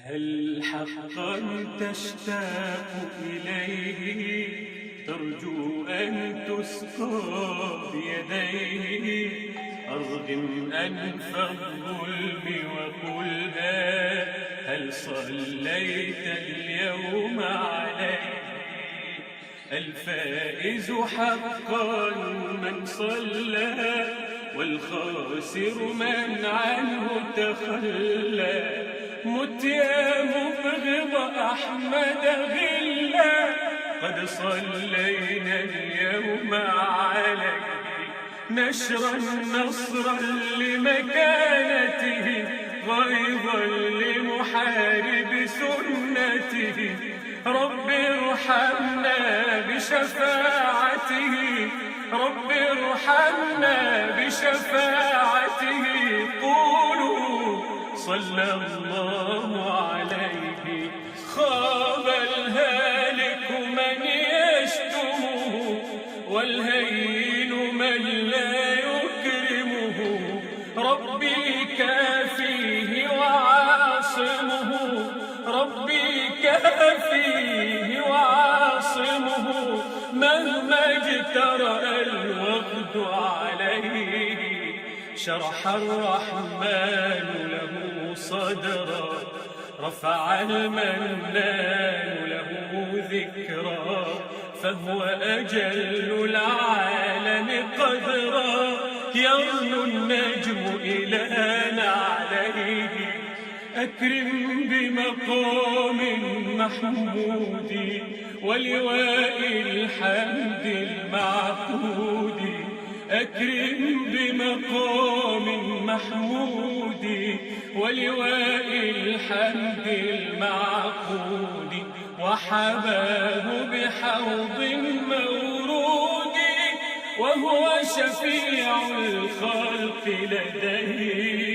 هل حقا تشتاق إليه ترجو أن تسقى بيديه؟ أرغم أنف الظلم وقلها هل صليت اليوم عليه؟ الفائز حقا من صلى والخاسر من عنه تخلى. مت يا مبغض أحمد بالله قد صلينا اليوم عليه. نشرا نصرا لمكانته غيظا لمحارب سنته. رب ارحمنا بشفاعته رب ارحمنا بشفاعته. قولوا صلى الله عليه. خاب الهالك من يشتمه والهين من لا يكرمه. ربي كافيه وعاصمه ربي كافيه وعاصمه. مهما اجترأ الوقت عليه شرح الرحمن له صدرا. رفع المنان له ذكرا فهو أجل العالم قدرا. يرنو النجم إلى نعليه. أكرم بمقام محمود ولواء الحمد المعقود. أكرم بمقام محمود ولواء الحمد المعقود. وحباه بحوض مورود وهو شفيع الخلق لديه.